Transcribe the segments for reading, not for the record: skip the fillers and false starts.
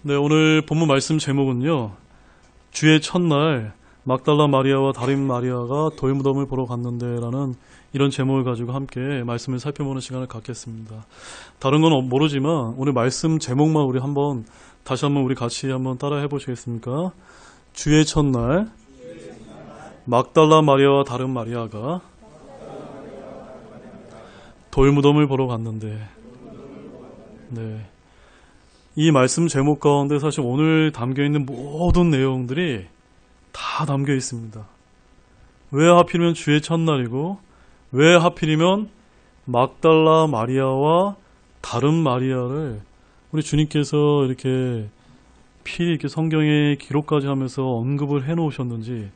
네, 오늘 본문 말씀 제목은요. 주의 첫날 막달라 마리아와 다른 마리아가 돌무덤을 보러 갔는데 라는 이런 제목을 가지고 함께 말씀을 살펴보는 시간을 갖겠습니다. 다른 건 모르지만 오늘 말씀 제목만 우리 다시 한번 우리 같이 한번 따라 해보시겠습니까? 주의 첫날 막달라 마리아와 다른 마리아가 돌무덤을 보러 갔는데, 네. 이 말씀 제목 가운데 사실 오늘 담겨있는 모든 내용들이 다 담겨 있습니다. 왜 하필이면 주의 첫날이고, 왜 하필이면 막달라 마리아와 다른 마리아를 우리 주님께서 이렇게 이렇게 성경에 기록까지 하면서 언급을 해 놓으셨는지,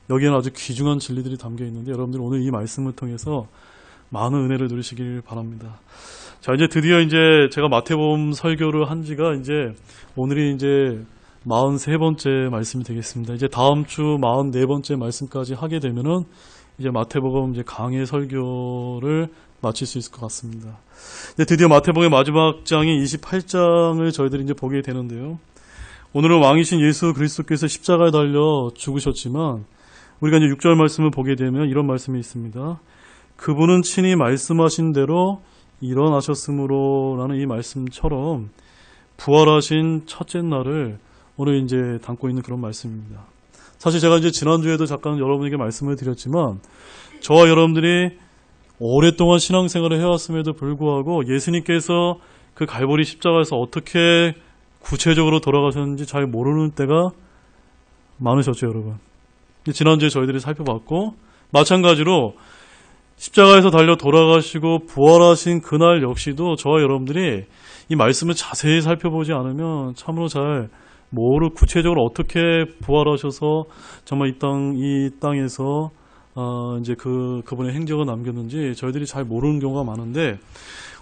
여기에는 아주 귀중한 진리들이 담겨 있는데 여러분들 오늘 이 말씀을 통해서 많은 은혜를 누리시길 바랍니다. 자, 이제 드디어 제가 마태복음 설교를 한 지가 오늘이 43번째 말씀이 되겠습니다. 이제 다음 주 44번째 말씀까지 하게 되면은 이제 마태복음 강해 설교를 마칠 수 있을 것 같습니다. 이제 드디어 마태복음의 마지막 장인 28장을 저희들이 보게 되는데요. 오늘은 왕이신 예수 그리스도께서 십자가에 달려 죽으셨지만 우리가 6절 말씀을 보게 되면 이런 말씀이 있습니다. 그분은 친히 말씀하신 대로 일어나셨으므로 라는 이 말씀처럼 부활하신 첫째 날을 오늘 담고 있는 그런 말씀입니다. 사실 제가 지난주에도 잠깐 여러분에게 말씀을 드렸지만 저와 여러분들이 오랫동안 신앙생활을 해왔음에도 불구하고 예수님께서 그 갈보리 십자가에서 어떻게 구체적으로 돌아가셨는지 잘 모르는 때가 많으셨죠, 여러분. 지난주에 저희들이 살펴봤고 마찬가지로 십자가에서 달려 돌아가시고 부활하신 그날 역시도 저와 여러분들이 이 말씀을 자세히 살펴보지 않으면 참으로 잘 구체적으로 어떻게 부활하셔서 정말 이 땅에서 그분의 행적을 남겼는지 저희들이 잘 모르는 경우가 많은데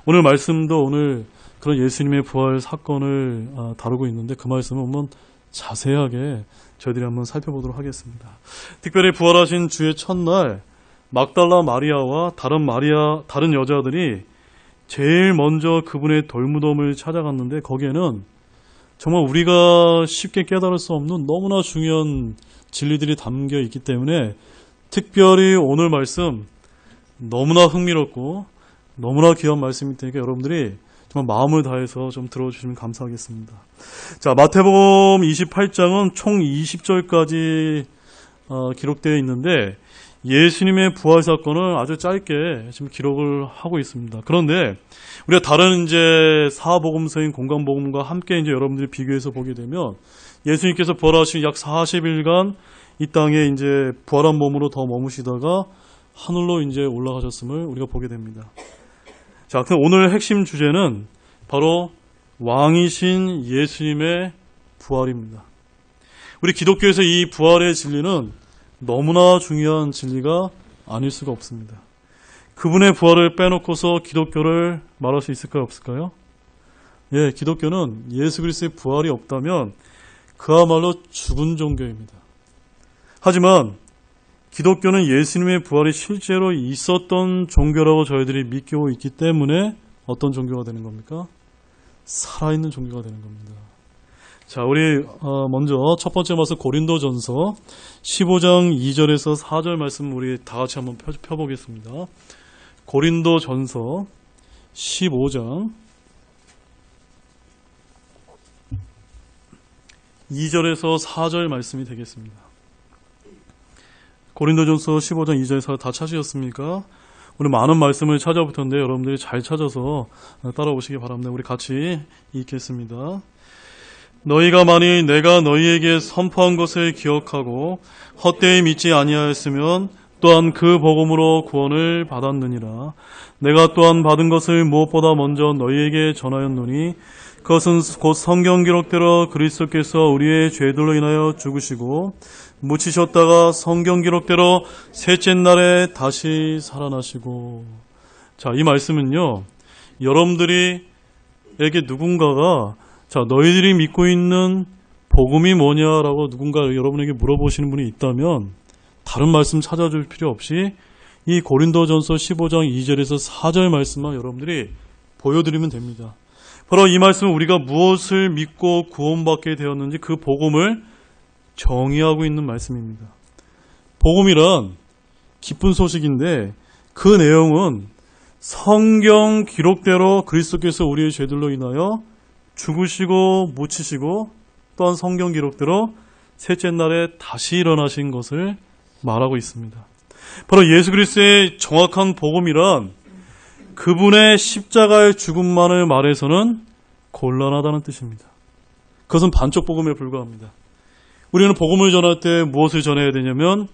오늘 말씀도 오늘 그런 예수님의 부활 사건을 다루고 있는데 그 말씀을 한번 자세하게 저희들이 한번 살펴보도록 하겠습니다. 특별히 부활하신 주의 첫날 막달라 마리아와 다른 여자들이 제일 먼저 그분의 돌무덤을 찾아갔는데 거기에는 정말 우리가 쉽게 깨달을 수 없는 너무나 중요한 진리들이 담겨 있기 때문에 특별히 오늘 말씀 너무나 흥미롭고 너무나 귀한 말씀이 되니까 여러분들이 정말 마음을 다해서 좀 들어주시면 감사하겠습니다. 자, 마태복음 28장은 총 20절까지 기록되어 있는데 예수님의 부활 사건을 아주 짧게 지금 기록을 하고 있습니다. 그런데 우리가 다른 사복음서인 공관복음과 함께 여러분들이 비교해서 보게 되면 예수님께서 부활하신 약 40일간 이 땅에 부활한 몸으로 더 머무시다가 하늘로 올라가셨음을 우리가 보게 됩니다. 자, 그럼 오늘 핵심 주제는 바로 왕이신 예수님의 부활입니다. 우리 기독교에서 이 부활의 진리는 너무나 중요한 진리가 아닐 수가 없습니다. 그분의 부활을 빼놓고서 기독교를 말할 수 있을까요? 없을까요? 예, 기독교는 예수 그리스도의 부활이 없다면 그야말로 죽은 종교입니다. 하지만 기독교는 예수님의 부활이 실제로 있었던 종교라고 저희들이 믿고 있기 때문에 어떤 종교가 되는 겁니까? 살아있는 종교가 되는 겁니다. 자, 우리 먼저 첫 번째 말씀 고린도전서 15장 2절에서 4절 말씀 우리 다 같이 한번 펴보겠습니다. 고린도전서 15장 2절에서 4절 말씀이 되겠습니다. 고린도전서 15장 2절에서 다 찾으셨습니까? 우리 많은 말씀을 찾아볼 텐데 여러분들이 잘 찾아서 따라오시기 바랍니다. 우리 같이 읽겠습니다. 너희가 만일 내가 너희에게 선포한 것을 기억하고 헛되이 믿지 아니하였으면 또한 그 복음으로 구원을 받았느니라. 내가 또한 받은 것을 무엇보다 먼저 너희에게 전하였노니 그것은 곧 성경 기록대로 그리스도께서 우리의 죄들로 인하여 죽으시고 묻히셨다가 성경 기록대로 셋째 날에 다시 살아나시고. 자, 이 말씀은요, 여러분들에게 누군가가 너희들이 믿고 있는 복음이 뭐냐라고 누군가 여러분에게 물어보시는 분이 있다면 다른 말씀 찾아줄 필요 없이 이 고린도전서 15장 2절에서 4절 말씀만 여러분들이 보여드리면 됩니다. 바로 이 말씀은 우리가 무엇을 믿고 구원받게 되었는지 그 복음을 정의하고 있는 말씀입니다. 복음이란 기쁜 소식인데 그 내용은 성경 기록대로 그리스도께서 우리의 죄들로 인하여 죽으시고 묻히시고 또한 성경 기록대로 셋째 날에 다시 일어나신 것을 말하고 있습니다. 바로 예수 그리스도의 정확한 복음이란 그분의 십자가의 죽음만을 말해서는 곤란하다는 뜻입니다. 그것은 반쪽 복음에 불과합니다. 우리는 복음을 전할 때 무엇을 전해야 되냐면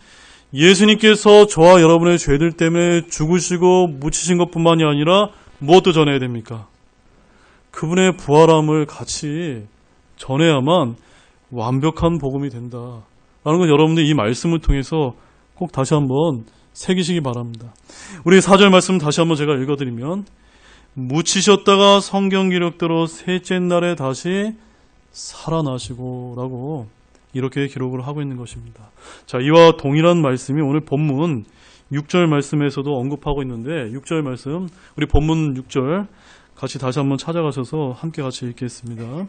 예수님께서 저와 여러분의 죄들 때문에 죽으시고 묻히신 것뿐만이 아니라 무엇도 전해야 됩니까? 그분의 부활함을 같이 전해야만 완벽한 복음이 된다. 라는 건 여러분들이 이 말씀을 통해서 꼭 다시 한번 새기시기 바랍니다. 우리 4절 말씀 다시 한번 제가 읽어드리면 묻히셨다가 성경 기록대로 셋째 날에 다시 살아나시고 라고 이렇게 기록을 하고 있는 것입니다. 자, 이와 동일한 말씀이 오늘 본문 6절 말씀에서도 언급하고 있는데 6절 말씀, 우리 본문 6절 같이 다시 한번 찾아가셔서 함께 같이 읽겠습니다.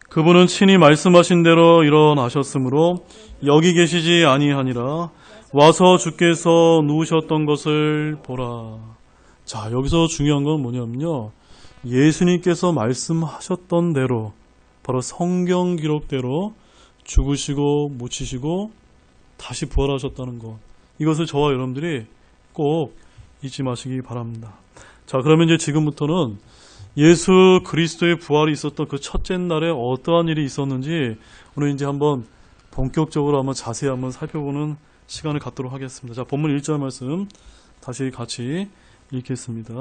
그분은 친히 말씀하신 대로 일어나셨으므로 여기 계시지 아니하니라 와서 주께서 누우셨던 것을 보라. 자, 여기서 중요한 건 뭐냐면요. 예수님께서 말씀하셨던 대로 바로 성경 기록대로 죽으시고 묻히시고 다시 부활하셨다는 것. 이것을 저와 여러분들이 꼭 잊지 마시기 바랍니다. 자, 그러면 이제 지금부터는 예수 그리스도의 부활이 있었던 그 첫째 날에 어떠한 일이 있었는지 오늘 이제 한번 본격적으로 한번 자세히 한번 살펴보는 시간을 갖도록 하겠습니다. 자, 본문 1절 말씀 다시 같이 읽겠습니다.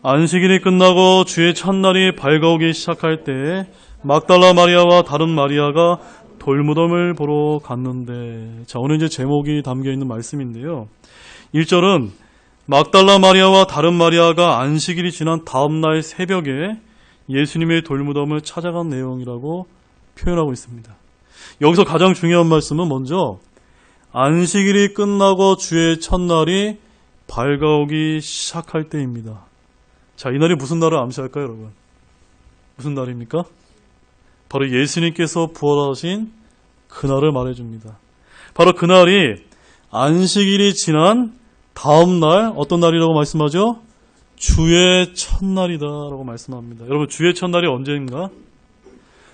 안식일이 끝나고 주의 첫날이 밝아오기 시작할 때 막달라 마리아와 다른 마리아가 돌무덤을 보러 갔는데, 자, 오늘 이제 제목이 담겨 있는 말씀인데요. 1절은 막달라 마리아와 다른 마리아가 안식일이 지난 다음날 새벽에 예수님의 돌무덤을 찾아간 내용이라고 표현하고 있습니다. 여기서 가장 중요한 말씀은 먼저 안식일이 끝나고 주의 첫날이 밝아오기 시작할 때입니다. 자, 이 날이 무슨 날을 암시할까요, 여러분? 무슨 날입니까? 바로 예수님께서 부활하신 그날을 말해줍니다. 바로 그날이 안식일이 지난 다음 날, 어떤 날이라고 말씀하죠? 주의 첫날이다 라고 말씀합니다. 여러분, 주의 첫날이 언제인가?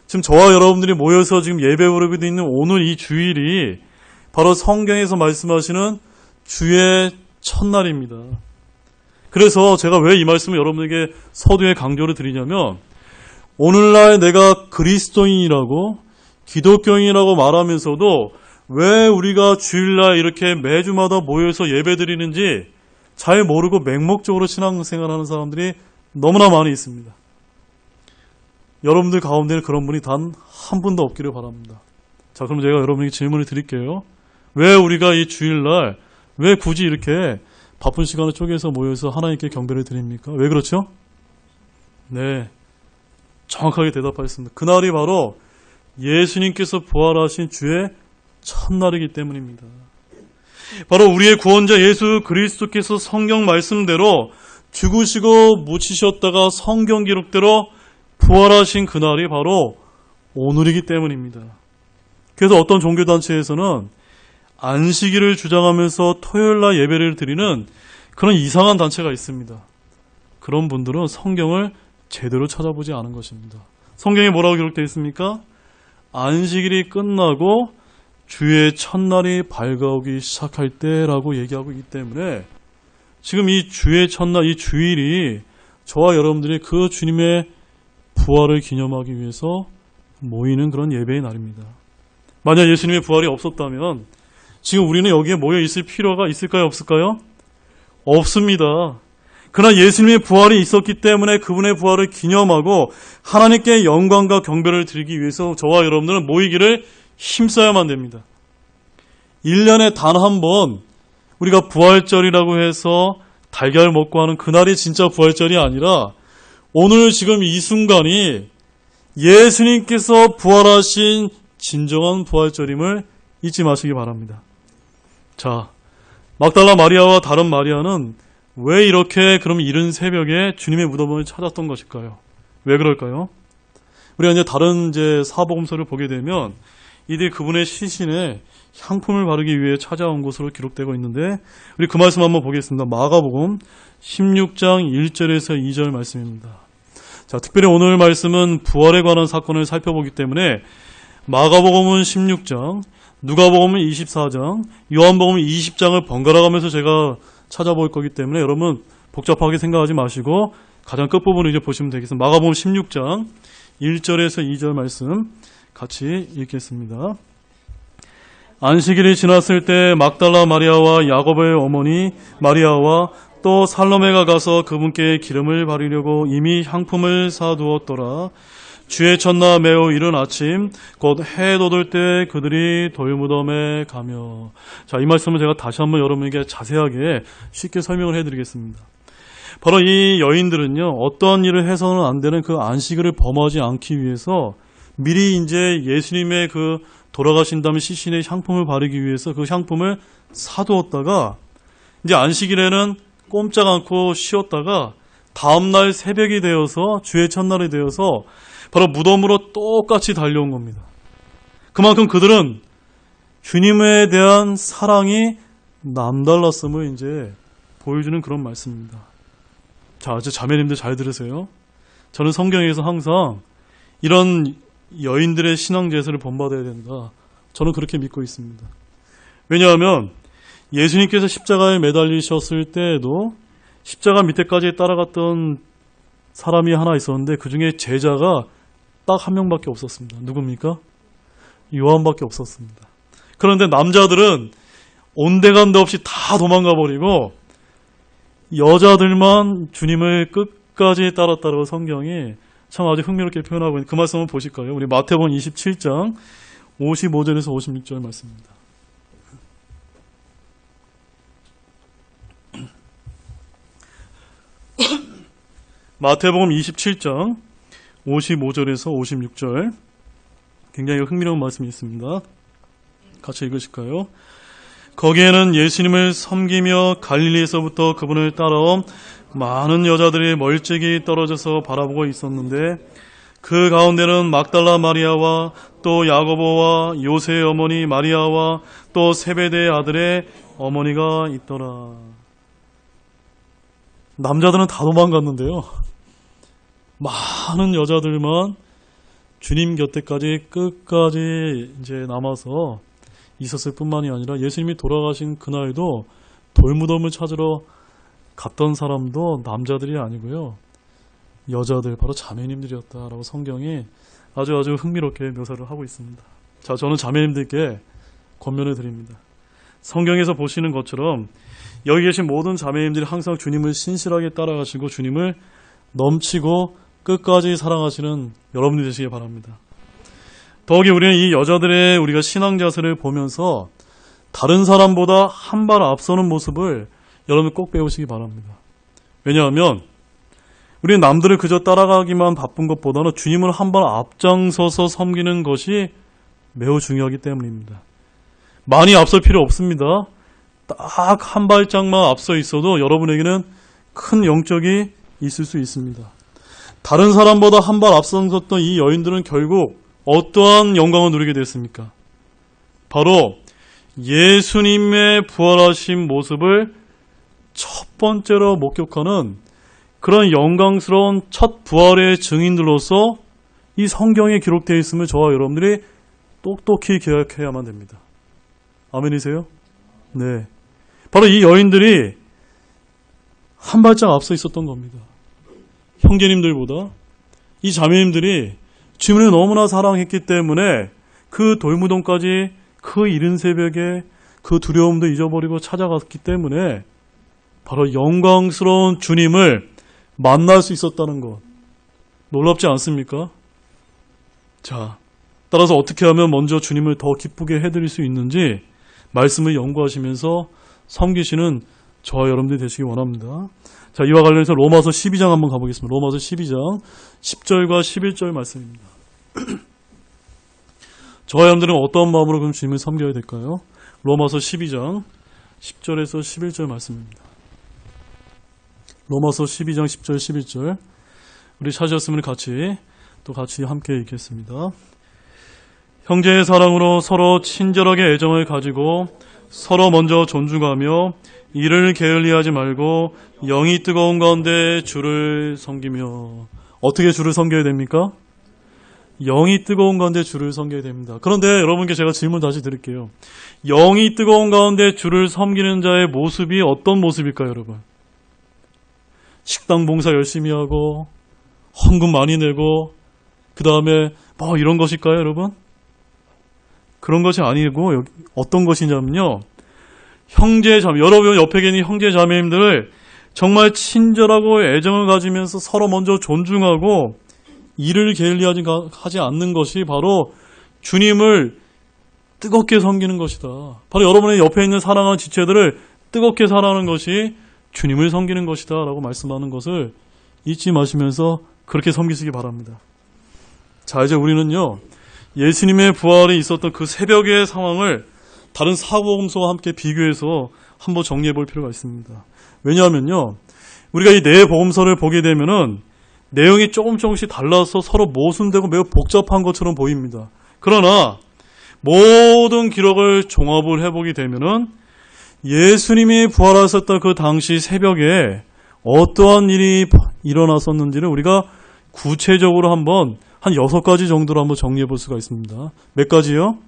지금 저와 여러분들이 모여서 지금 예배 부르게 있는 오늘 이 주일이 바로 성경에서 말씀하시는 주의 첫날입니다. 그래서 제가 왜 이 말씀을 여러분에게 서두에 강조를 드리냐면 오늘날 내가 그리스도인이라고 기독교인이라고 말하면서도 왜 우리가 주일날 이렇게 매주마다 모여서 예배 드리는지 잘 모르고 맹목적으로 신앙생활하는 사람들이 너무나 많이 있습니다. 여러분들 가운데는 그런 분이 단 한 분도 없기를 바랍니다. 자, 그럼 제가 여러분에게 질문을 드릴게요. 왜 우리가 이 주일날 왜 굳이 이렇게 바쁜 시간을 쪼개서 모여서 하나님께 경배를 드립니까? 왜 그렇죠? 네, 정확하게 대답하셨습니다. 그날이 바로 예수님께서 부활하신 주의 첫날이기 때문입니다. 바로 우리의 구원자 예수 그리스도께서 성경 말씀대로 죽으시고 묻히셨다가 성경 기록대로 부활하신 그날이 바로 오늘이기 때문입니다. 그래서 어떤 종교단체에서는 안식일을 주장하면서 토요일날 예배를 드리는 그런 이상한 단체가 있습니다. 그런 분들은 성경을 제대로 찾아보지 않은 것입니다. 성경에 뭐라고 기록되어 있습니까? 안식일이 끝나고 주의 첫날이 밝아오기 시작할 때라고 얘기하고 있기 때문에 지금 이 주의 첫날, 이 주일이 저와 여러분들이 그 주님의 부활을 기념하기 위해서 모이는 그런 예배의 날입니다. 만약 예수님의 부활이 없었다면 지금 우리는 여기에 모여 있을 필요가 있을까요? 없을까요? 없습니다. 그러나 예수님의 부활이 있었기 때문에 그분의 부활을 기념하고 하나님께 영광과 경배를 드리기 위해서 저와 여러분들은 모이기를 힘써야만 됩니다. 1년에 단 한 번 우리가 부활절이라고 해서 달걀 먹고 하는 그날이 진짜 부활절이 아니라 오늘 지금 이 순간이 예수님께서 부활하신 진정한 부활절임을 잊지 마시기 바랍니다. 자, 막달라 마리아와 다른 마리아는 왜 이렇게 그럼 이른 새벽에 주님의 무덤을 찾았던 것일까요? 왜 그럴까요? 우리가 이제 다른 사복음서를 보게 되면 이들이 그분의 시신에 향품을 바르기 위해 찾아온 것으로 기록되고 있는데 우리 그 말씀 한번 보겠습니다. 마가복음 16장 1절에서 2절 말씀입니다. 자, 특별히 오늘 말씀은 부활에 관한 사건을 살펴보기 때문에 마가복음은 16장, 누가복음은 24장, 요한복음은 20장을 번갈아 가면서 제가 찾아볼 거기 때문에 여러분 복잡하게 생각하지 마시고 가장 끝부분을 이제 보시면 되겠습니다. 마가복음 16장 1절에서 2절 말씀 같이 읽겠습니다. 안식일이 지났을 때 막달라 마리아와 야고보의 어머니 마리아와 또 살로메가 가서 그분께 기름을 바르려고 이미 향품을 사두었더라. 주의 첫날 매우 이른 아침 곧 해 돋을 때 그들이 돌무덤에 가며. 자, 이 말씀을 제가 다시 한번 여러분에게 자세하게 쉽게 설명을 해드리겠습니다. 바로 이 여인들은요, 어떤 일을 해서는 안 되는 그 안식일을 범하지 않기 위해서 미리 이제 예수님의 그 돌아가신 다음에 시신에 향품을 바르기 위해서 그 향품을 사두었다가 이제 안식일에는 꼼짝 않고 쉬었다가 다음날 새벽이 되어서 주의 첫날이 되어서 바로 무덤으로 똑같이 달려온 겁니다. 그만큼 그들은 주님에 대한 사랑이 남달랐음을 이제 보여주는 그런 말씀입니다. 자, 이제 자매님들 잘 들으세요. 저는 성경에서 항상 이런 여인들의 신앙 제사를 본받아야 된다. 저는 그렇게 믿고 있습니다. 왜냐하면 예수님께서 십자가에 매달리셨을 때에도 십자가 밑에까지 따라갔던 사람이 하나 있었는데 그 중에 제자가 딱 한 명밖에 없었습니다. 누굽니까? 요한밖에 없었습니다. 그런데 남자들은 온데간데 없이 다 도망가 버리고 여자들만 주님을 끝까지 따랐다고 성경이 참 아주 흥미롭게 표현하고 있는 그 말씀을 보실까요? 우리 마태복음 27장 55절에서 56절 말씀입니다. 마태복음 27장 55절에서 56절 굉장히 흥미로운 말씀이 있습니다. 같이 읽으실까요? 거기에는 예수님을 섬기며 갈릴리에서부터 그분을 따라온 많은 여자들이 멀찍이 떨어져서 바라보고 있었는데 그 가운데는 막달라 마리아와 또 야고보와 요새의 어머니 마리아와 또 세베대의 아들의 어머니가 있더라. 남자들은 다 도망갔는데요. 많은 여자들만 주님 곁에까지 끝까지 이제 남아서 있었을 뿐만이 아니라 예수님이 돌아가신 그날도 돌무덤을 찾으러 갔던 사람도 남자들이 아니고요. 여자들, 바로 자매님들이었다라고 성경이 아주 흥미롭게 묘사를 하고 있습니다. 자, 저는 자매님들께 권면을 드립니다. 성경에서 보시는 것처럼 여기 계신 모든 자매님들이 항상 주님을 신실하게 따라가시고 주님을 넘치고 끝까지 사랑하시는 여러분이 되시기 바랍니다. 더욱이 우리는 이 여자들의 우리가 신앙 자세를 보면서 다른 사람보다 한 발 앞서는 모습을 여러분 꼭 배우시기 바랍니다. 왜냐하면 우리는 남들을 그저 따라가기만 바쁜 것보다는 주님을 한 발 앞장서서 섬기는 것이 매우 중요하기 때문입니다. 많이 앞설 필요 없습니다. 딱 한 발짝만 앞서 있어도 여러분에게는 큰 영적이 있을 수 있습니다. 다른 사람보다 한 발 앞서섰던 이 여인들은 결국 어떠한 영광을 누리게 됐습니까? 바로 예수님의 부활하신 모습을 첫 번째로 목격하는 그런 영광스러운 첫 부활의 증인들로서 이 성경에 기록되어 있음을 저와 여러분들이 똑똑히 기억해야만 됩니다. 아멘이세요? 네. 바로 이 여인들이 한 발짝 앞서 있었던 겁니다. 형제님들보다 이 자매님들이 주님을 너무나 사랑했기 때문에 그 돌무덤까지 그 이른 새벽에 그 두려움도 잊어버리고 찾아갔기 때문에 바로 영광스러운 주님을 만날 수 있었다는 것. 놀랍지 않습니까? 자, 따라서 어떻게 하면 먼저 주님을 더 기쁘게 해드릴 수 있는지 말씀을 연구하시면서 섬기시는 저와 여러분들이 되시기 원합니다. 자, 이와 관련해서 로마서 12장 한번 가보겠습니다. 로마서 12장 10절과 11절 말씀입니다. 저와 여러분들은 어떤 마음으로 그럼 주님을 섬겨야 될까요? 로마서 12장 10절에서 11절 말씀입니다. 로마서 12장 10절 11절 우리 찾으셨으면 같이 함께 읽겠습니다. 형제의 사랑으로 서로 친절하게 애정을 가지고 서로 먼저 존중하며 이를 게을리하지 말고 영이 뜨거운 가운데 주를 섬기며. 어떻게 주를 섬겨야 됩니까? 영이 뜨거운 가운데 주를 섬겨야 됩니다. 그런데 여러분께 제가 질문 다시 드릴게요. 영이 뜨거운 가운데 주를 섬기는 자의 모습이 어떤 모습일까요, 여러분? 식당 봉사 열심히 하고 헌금 많이 내고 그 다음에 뭐 이런 것일까요, 여러분? 그런 것이 아니고 어떤 것이냐면요, 형제자매, 여러분 옆에 계신 형제자매님들을 정말 친절하고 애정을 가지면서 서로 먼저 존중하고 이를 게을리하지 않는 것이 바로 주님을 뜨겁게 섬기는 것이다. 바로 여러분의 옆에 있는 사랑하는 지체들을 뜨겁게 사랑하는 것이 주님을 섬기는 것이다 라고 말씀하는 것을 잊지 마시면서 그렇게 섬기시기 바랍니다. 자, 이제 우리는요, 예수님의 부활이 있었던 그 새벽의 상황을 다른 사복음서와 함께 비교해서 한번 정리해 볼 필요가 있습니다. 왜냐하면요, 우리가 이 네 복음서를 보게 되면은 내용이 조금씩 달라서 서로 모순되고 매우 복잡한 것처럼 보입니다. 그러나 모든 기록을 종합을 해보게 되면은 예수님이 부활하셨던 그 당시 새벽에 어떠한 일이 일어났었는지를 우리가 구체적으로 한번 한 6가지 정도로 한번 정리해 볼 수가 있습니다. 몇 가지요?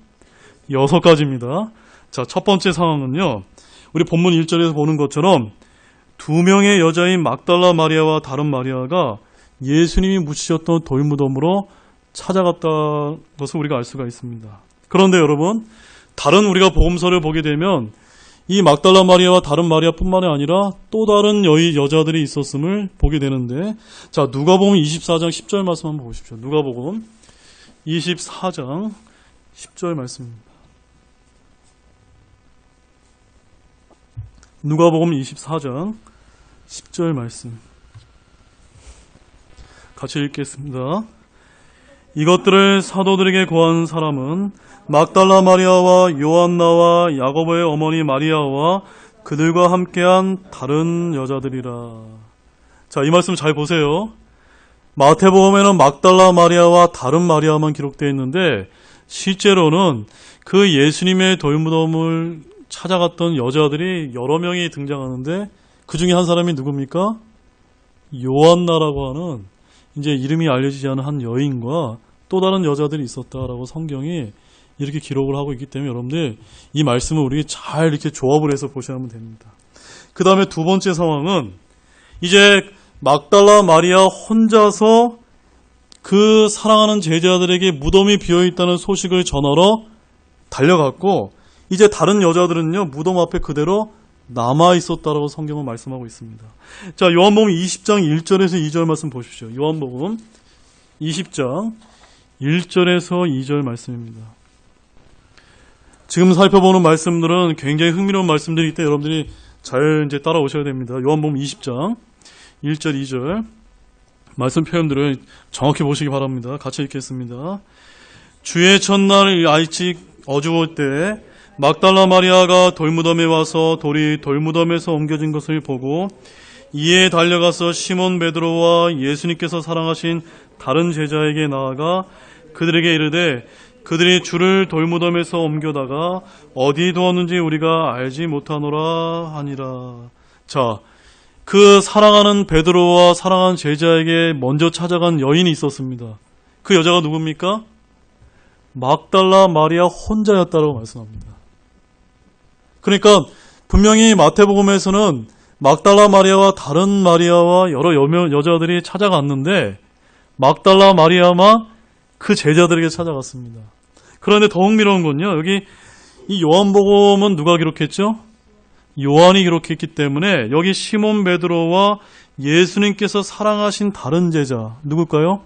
6가지입니다. 자, 첫 번째 상황은요, 우리 본문 1절에서 보는 것처럼 두 명의 여자인 막달라 마리아와 다른 마리아가 예수님이 묻히셨던 돌무덤으로 찾아갔다는 것을 우리가 알 수가 있습니다. 그런데 여러분, 다른 우리가 복음서를 보게 되면 이 막달라 마리아와 다른 마리아뿐만이 아니라 또 다른 여자들이 있었음을 보게 되는데, 자, 누가복음 24장 10절 말씀 한번 보십시오. 누가복음 24장 10절 말씀입니다. 누가복음 24장 10절 말씀 같이 읽겠습니다. 이것들을 사도들에게 고한 사람은 막달라 마리아와 요한나와 야고보의 어머니 마리아와 그들과 함께한 다른 여자들이라. 자, 이 말씀 잘 보세요. 마태복음에는 막달라 마리아와 다른 마리아만 기록되어 있는데 실제로는 그 예수님의 돌무덤을 찾아갔던 여자들이 여러 명이 등장하는데 그 중에 한 사람이 누굽니까? 요한나라고 하는 이제 이름이 알려지지 않은 한 여인과 또 다른 여자들이 있었다라고 성경이 이렇게 기록을 하고 있기 때문에 여러분들 이 말씀을 우리 잘 이렇게 조합을 해서 보시면 됩니다. 그 다음에 두 번째 상황은 이제 막달라 마리아 혼자서 그 사랑하는 제자들에게 무덤이 비어있다는 소식을 전하러 달려갔고, 이제 다른 여자들은요 무덤 앞에 그대로 남아있었다라고 성경은 말씀하고 있습니다. 자, 요한복음 20장 1절에서 2절 말씀 보십시오. 요한복음 20장 1절에서 2절 말씀입니다. 지금 살펴보는 말씀들은 굉장히 흥미로운 말씀들이기 때문에 여러분들이 잘 이제 따라오셔야 됩니다. 요한복음 20장 1절 2절 말씀 표현들을 정확히 보시기 바랍니다. 같이 읽겠습니다. 주의 첫날 일찍 어두울 때 막달라 마리아가 돌무덤에 와서 돌이 돌무덤에서 옮겨진 것을 보고 이에 달려가서 시몬 베드로와 예수님께서 사랑하신 다른 제자에게 나아가 그들에게 이르되 그들이 주를 돌무덤에서 옮겨다가 어디 두었는지 우리가 알지 못하노라 하니라. 자, 그 사랑하는 베드로와 사랑하는 제자에게 먼저 찾아간 여인이 있었습니다. 그 여자가 누굽니까? 막달라 마리아 혼자였다고 말씀합니다. 그러니까 분명히 마태복음에서는 막달라 마리아와 다른 마리아와 여러 여자들이 찾아갔는데 막달라 마리아만 그 제자들에게 찾아갔습니다. 그런데 더 흥미로운 건요, 여기 이 요한복음은 누가 기록했죠? 요한이 기록했기 때문에 여기 시몬 베드로와 예수님께서 사랑하신 다른 제자 누굴까요?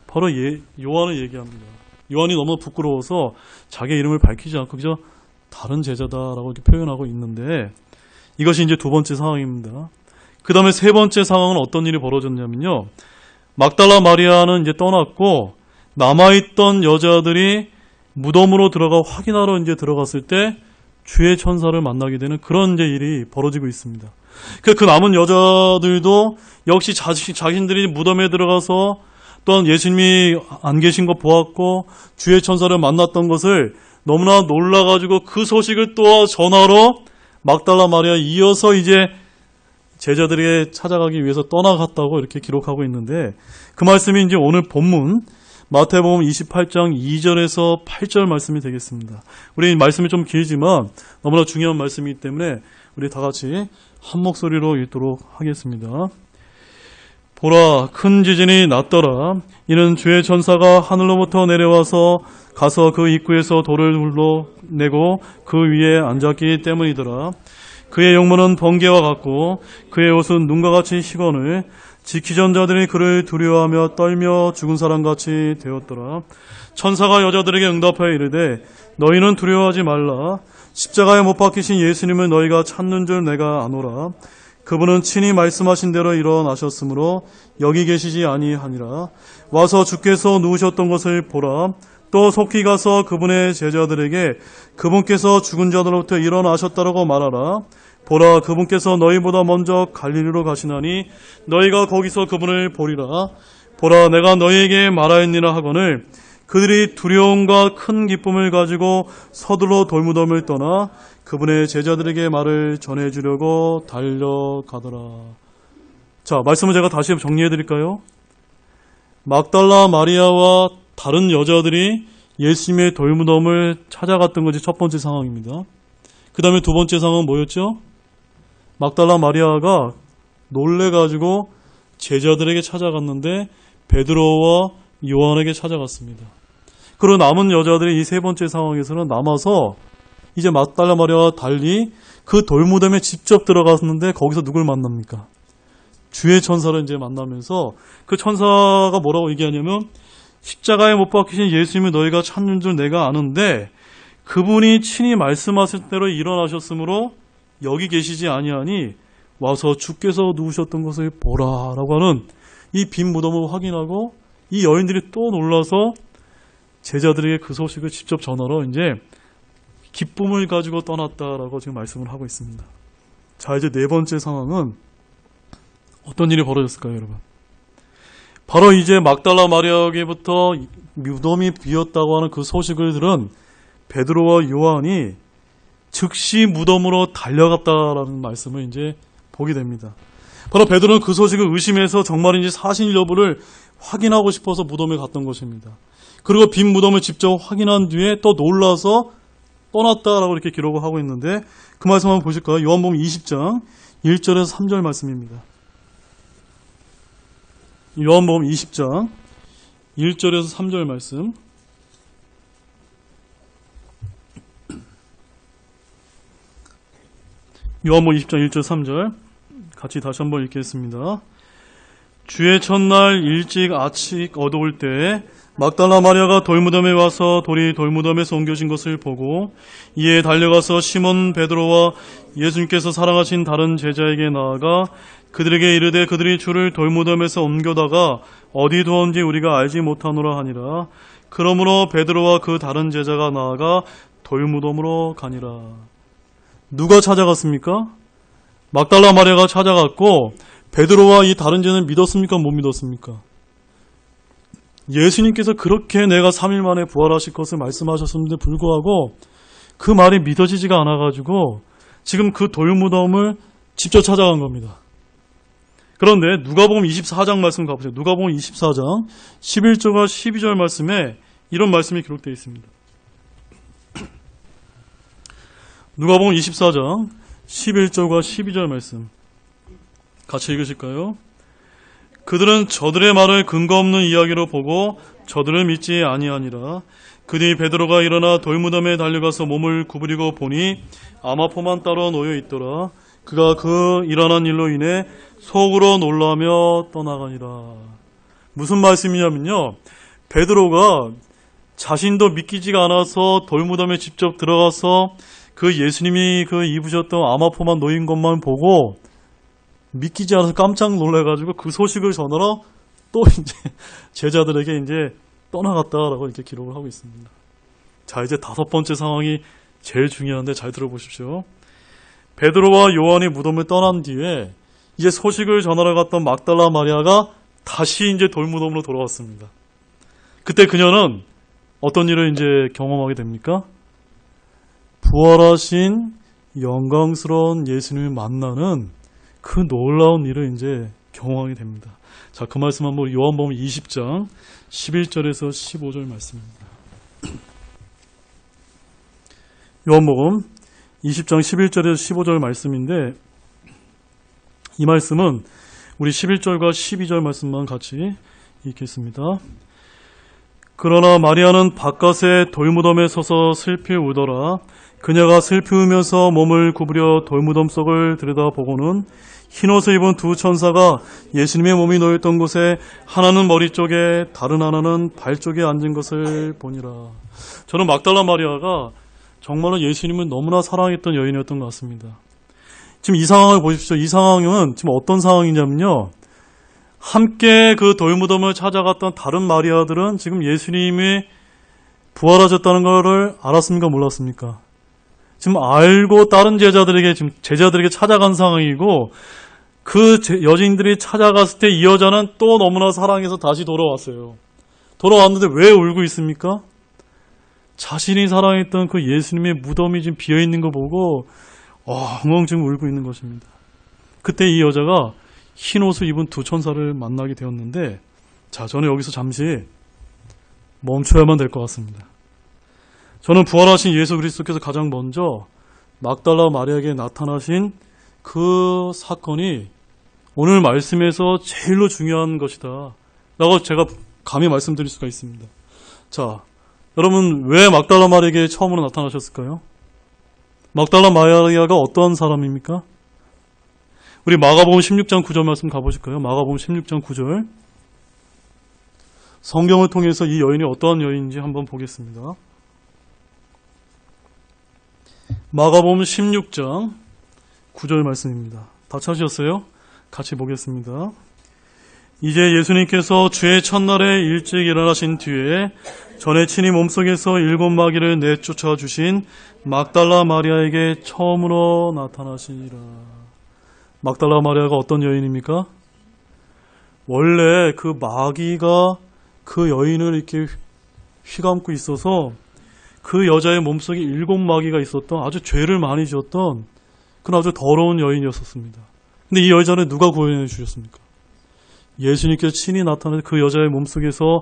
바로 요한을 얘기합니다. 요한이 너무 부끄러워서 자기 이름을 밝히지 않고 그저 다른 제자다라고 이렇게 표현하고 있는데, 이것이 이제 두 번째 상황입니다. 그 다음에 세 번째 상황은 어떤 일이 벌어졌냐면요, 막달라 마리아는 이제 떠났고 남아있던 여자들이 무덤으로 들어가 확인하러 이제 들어갔을 때 주의 천사를 만나게 되는 그런 이제 일이 벌어지고 있습니다. 그 남은 여자들도 역시 자신들이 무덤에 들어가서 또한 예수님이 안 계신 거 보았고 주의 천사를 만났던 것을 너무나 놀라가지고 그 소식을 또 전하러 막달라 마리아 이어서 이제 제자들에게 찾아가기 위해서 떠나갔다고 이렇게 기록하고 있는데, 그 말씀이 이제 오늘 본문 마태복음 28장 2절에서 8절 말씀이 되겠습니다. 우리 말씀이 좀 길지만 너무나 중요한 말씀이기 때문에 우리 다 같이 한 목소리로 읽도록 하겠습니다. 보라, 큰 지진이 났더라. 이는 주의 천사가 하늘로부터 내려와서 가서 그 입구에서 돌을 둘러내고 그 위에 앉았기 때문이더라. 그의 용모는 번개와 같고 그의 옷은 눈과 같이 희건을 지키전 자들이 그를 두려워하며 떨며 죽은 사람같이 되었더라. 천사가 여자들에게 응답하여 이르되 너희는 두려워하지 말라. 십자가에 못 박히신 예수님을 너희가 찾는 줄 내가 아노라. 그분은 친히 말씀하신 대로 일어나셨으므로 여기 계시지 아니하니라. 와서 주께서 누우셨던 것을 보라. 또 속히 가서 그분의 제자들에게 그분께서 죽은 자들로부터 일어나셨다라고 말하라. 보라, 그분께서 너희보다 먼저 갈릴리로 가시나니 너희가 거기서 그분을 보리라. 보라, 내가 너희에게 말하였니라 하거늘 그들이 두려움과 큰 기쁨을 가지고 서둘러 돌무덤을 떠나 그분의 제자들에게 말을 전해주려고 달려가더라. 자, 말씀을 제가 다시 정리해 드릴까요? 막달라 마리아와 다른 여자들이 예수님의 돌무덤을 찾아갔던 것이 첫 번째 상황입니다. 그 다음에 두 번째 상황은 뭐였죠? 막달라 마리아가 놀래가지고 제자들에게 찾아갔는데 베드로와 요한에게 찾아갔습니다. 그리고 남은 여자들이 이 세 번째 상황에서는 남아서 이제 막달라 마리아와 달리 그 돌무덤에 직접 들어갔는데 거기서 누굴 만납니까? 주의 천사를 이제 만나면서 그 천사가 뭐라고 얘기하냐면 십자가에 못 박히신 예수님을 너희가 찾는 줄 내가 아는데 그분이 친히 말씀하신 대로 일어나셨으므로 여기 계시지 아니하니 와서 주께서 누우셨던 것을 보라라고 하는 이 빈 무덤을 확인하고 이 여인들이 또 놀라서 제자들에게 그 소식을 직접 전하러 이제 기쁨을 가지고 떠났다라고 지금 말씀을 하고 있습니다. 자, 이제 네 번째 상황은 어떤 일이 벌어졌을까요, 여러분? 바로 이제 막달라 마리아에게부터 무덤이 비었다고 하는 그 소식을 들은 베드로와 요한이 즉시 무덤으로 달려갔다라는 말씀을 이제 보게 됩니다. 바로 베드로는 그 소식을 의심해서 정말인지 사실 여부를 확인하고 싶어서 무덤에 갔던 것입니다. 그리고 빈 무덤을 직접 확인한 뒤에 또 놀라서 떠났다라고 이렇게 기록을 하고 있는데 그 말씀 한번 보실까요? 요한복음 20장 1절에서 3절 말씀입니다. 요한복음 20장 1절에서 3절 말씀. 요한복음 20장 1절 3절 같이 다시 한번 읽겠습니다. 주의 첫날 일찍 아침 어두울 때에 막달라 마리아가 돌무덤에 와서 돌이 돌무덤에서 옮겨진 것을 보고 이에 달려가서 시몬 베드로와 예수님께서 사랑하신 다른 제자에게 나아가 그들에게 이르되 그들이 주를 돌무덤에서 옮겨다가 어디 두었는지 우리가 알지 못하노라 하니라. 그러므로 베드로와 그 다른 제자가 나아가 돌무덤으로 가니라. 누가 찾아갔습니까? 막달라 마리아가 찾아갔고 베드로와 이 다른 제자는 믿었습니까? 못 믿었습니까? 예수님께서 그렇게 내가 3일 만에 부활하실 것을 말씀하셨는데 불구하고 그 말이 믿어지지가 않아가지고 지금 그 돌무덤을 직접 찾아간 겁니다. 그런데 누가복음 24장 말씀 가보세요. 누가복음 24장 11절과 12절 말씀에 이런 말씀이 기록되어 있습니다. 누가복음 24장 11절과 12절 말씀 같이 읽으실까요? 그들은 저들의 말을 근거 없는 이야기로 보고 저들을 믿지 아니하니라. 그뒤 베드로가 일어나 돌무덤에 달려가서 몸을 구부리고 보니 아마포만 따로 놓여 있더라. 그가 그 일어난 일로 인해 속으로 놀라며 떠나가니라. 무슨 말씀이냐면요, 베드로가 자신도 믿기지가 않아서 돌무덤에 직접 들어가서 그 예수님이 그 입으셨던 아마포만 놓인 것만 보고 믿기지 않아서 깜짝 놀라가지고 그 소식을 전하러 또 이제 제자들에게 이제 떠나갔다라고 이렇게 기록을 하고 있습니다. 자, 이제 다섯 번째 상황이 제일 중요한데 잘 들어보십시오. 베드로와 요한이 무덤을 떠난 뒤에 이제 소식을 전하러 갔던 막달라 마리아가 다시 이제 돌무덤으로 돌아왔습니다. 그때 그녀는 어떤 일을 이제 경험하게 됩니까? 부활하신 영광스러운 예수님을 만나는 그 놀라운 일을 이제 경험하게 됩니다. 자, 그 말씀 한번 요한복음 20장 11절에서 15절 말씀입니다. 요한복음 20장 11절에서 15절 말씀인데 이 말씀은 우리 11절과 12절 말씀만 같이 읽겠습니다. 그러나 마리아는 바깥에 돌무덤에 서서 슬피 울더라. 그녀가 슬피 울면서 몸을 구부려 돌무덤 속을 들여다보고는 흰옷을 입은 두 천사가 예수님의 몸이 놓였던 곳에 하나는 머리 쪽에 다른 하나는 발 쪽에 앉은 것을 보니라. 저는 막달라 마리아가 정말로 예수님을 너무나 사랑했던 여인이었던 것 같습니다. 지금 이 상황을 보십시오. 이 상황은 지금 어떤 상황이냐면요. 함께 그 돌무덤을 찾아갔던 다른 마리아들은 지금 예수님이 부활하셨다는 것을 알았습니까? 몰랐습니까? 지금 알고 다른 제자들에게 찾아간 상황이고 그 여인들이 찾아갔을 때 이 여자는 또 너무나 사랑해서 다시 돌아왔어요. 돌아왔는데 왜 울고 있습니까? 자신이 사랑했던 그 예수님의 무덤이 지금 비어있는 거 보고 엉엉 지금 울고 있는 것입니다. 그때 이 여자가 흰 옷을 입은 두 천사를 만나게 되었는데 자, 저는 여기서 잠시 멈춰야만 될 것 같습니다. 저는 부활하신 예수 그리스도께서 가장 먼저 막달라 마리아에게 나타나신 그 사건이 오늘 말씀에서 제일로 중요한 것이다 라고 제가 감히 말씀드릴 수가 있습니다. 자, 여러분 왜 막달라 마리아에게 처음으로 나타나셨을까요? 막달라 마리아가 어떤 사람입니까? 우리 마가복음 16장 9절 말씀 가보실까요? 마가복음 16장 9절. 성경을 통해서 이 여인이 어떠한 여인인지 한번 보겠습니다. 마가복음 16장 9절 말씀입니다. 다 찾으셨어요? 같이 보겠습니다. 이제 예수님께서 주의 첫날에 일찍 일어나신 뒤에 전에 친히 몸속에서 7 마귀를 내쫓아 주신 막달라 마리아에게 처음으로 나타나시니라. 막달라 마리아가 어떤 여인입니까? 원래 그 마귀가 그 여인을 이렇게 휘감고 있어서 그 여자의 몸속에 7 마귀가 있었던 아주 죄를 많이 지었던 그런 아주 더러운 여인이었습니다. 근데 이 여자를 누가 구원해 주셨습니까? 예수님께서 친히 나타나서 그 여자의 몸속에서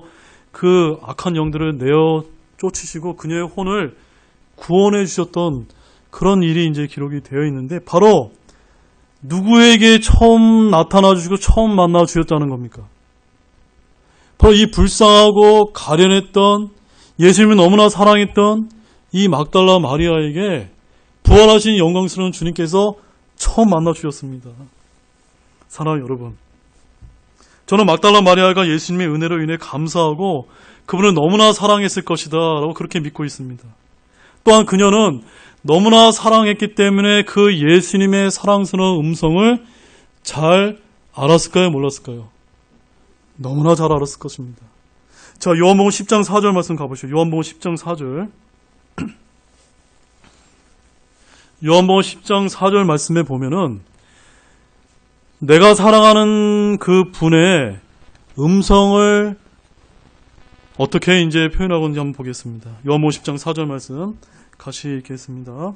그 악한 영들을 내어 쫓으시고 그녀의 혼을 구원해 주셨던 그런 일이 이제 기록이 되어 있는데 바로 누구에게 처음 나타나 주시고 처음 만나 주셨다는 겁니까? 바로 이 불쌍하고 가련했던 예수님을 너무나 사랑했던 이 막달라 마리아에게 부활하신 영광스러운 주님께서 처음 만나 주셨습니다. 사랑하는 여러분, 저는 막달라 마리아가 예수님의 은혜로 인해 감사하고 그분을 너무나 사랑했을 것이다 라고 그렇게 믿고 있습니다. 또한 그녀는 너무나 사랑했기 때문에 그 예수님의 사랑스러운 음성을 잘 알았을까요? 몰랐을까요? 너무나 잘 알았을 것입니다. 자, 요한복음 10장 4절 말씀 가보시죠. 요한복음 10장 4절. 요한복음 10장 4절 말씀에 보면은 내가 사랑하는 그 분의 음성을 어떻게 이제 표현하고 있는지 한번 보겠습니다. 요한복음 10장 4절 말씀 같이 읽겠습니다.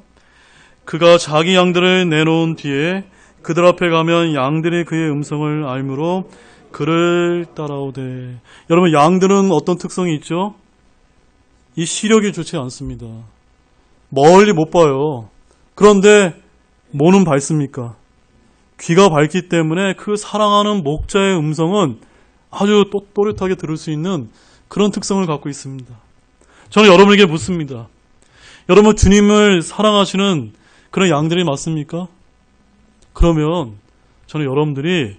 그가 자기 양들을 내놓은 뒤에 그들 앞에 가면 양들이 그의 음성을 알므로 그를 따라오되. 여러분, 양들은 어떤 특성이 있죠? 이 시력이 좋지 않습니다. 멀리 못 봐요. 그런데 뭐는 밝습니까? 귀가 밝기 때문에 그 사랑하는 목자의 음성은 아주 또렷하게 들을 수 있는 그런 특성을 갖고 있습니다. 저는 여러분에게 묻습니다. 여러분, 주님을 사랑하시는 그런 양들이 맞습니까? 그러면 저는 여러분들이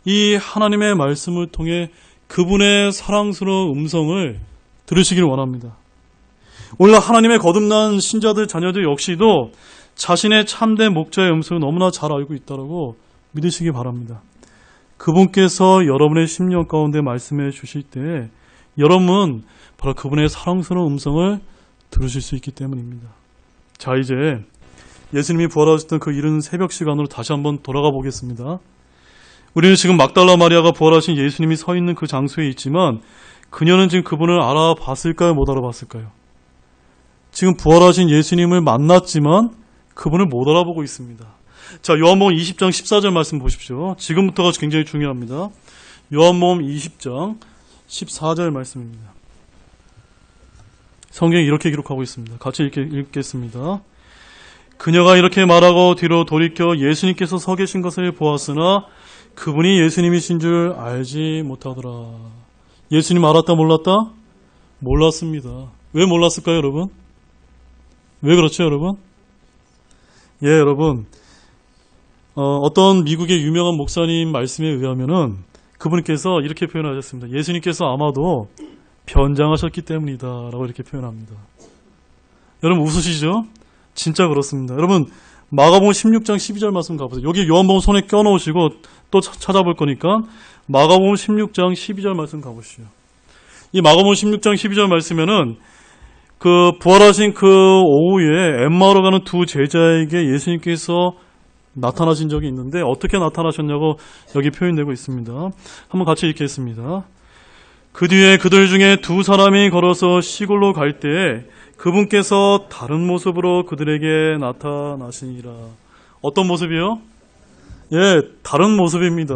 이 하나님의 말씀을 통해 그분의 사랑스러운 음성을 들으시길 원합니다. 오늘 하나님의 거듭난 신자들, 자녀들 역시도 자신의 참된 목자의 음성을 너무나 잘 알고 있다고 믿으시기 바랍니다. 그분께서 여러분의 심령 가운데 말씀해 주실 때 여러분은 바로 그분의 사랑스러운 음성을 들으실 수 있기 때문입니다. 자, 이제 예수님이 부활하셨던 그 이른 새벽 시간으로 다시 한번 돌아가 보겠습니다. 우리는 지금 막달라 마리아가 부활하신 예수님이 서 있는 그 장소에 있지만 그녀는 지금 그분을 알아봤을까요? 못 알아봤을까요? 지금 부활하신 예수님을 만났지만 그분을 못 알아보고 있습니다. 자, 요한복음 20장 14절 말씀 보십시오. 지금부터가 굉장히 중요합니다. 요한복음 20장 14절 말씀입니다. 성경이 이렇게 기록하고 있습니다. 같이 읽겠습니다. 그녀가 이렇게 말하고 뒤로 돌이켜 예수님께서 서 계신 것을 보았으나 그분이 예수님이신 줄 알지 못하더라. 예수님 알았다 몰랐다? 몰랐습니다. 왜 몰랐을까요, 여러분? 왜 그렇죠, 여러분? 예, 여러분. 어떤 미국의 유명한 목사님 말씀에 의하면은 그분께서 이렇게 표현하셨습니다. 예수님께서 아마도 변장하셨기 때문이다 라고 이렇게 표현합니다. 여러분 웃으시죠? 진짜 그렇습니다. 여러분 마가복음 16장 12절 말씀 가보세요. 여기 요한복음 손에 껴놓으시고 또 찾아볼 거니까 마가복음 16장 12절 말씀 가보시죠. 이 마가복음 16장 12절 말씀에는 그 부활하신 그 오후에 엠마오로 가는 두 제자에게 예수님께서 나타나신 적이 있는데 어떻게 나타나셨냐고 여기 표현되고 있습니다. 한번 같이 읽겠습니다. 그 뒤에 그들 중에 두 사람이 걸어서 시골로 갈 때에 그분께서 다른 모습으로 그들에게 나타나시니라. 어떤 모습이요? 예, 다른 모습입니다.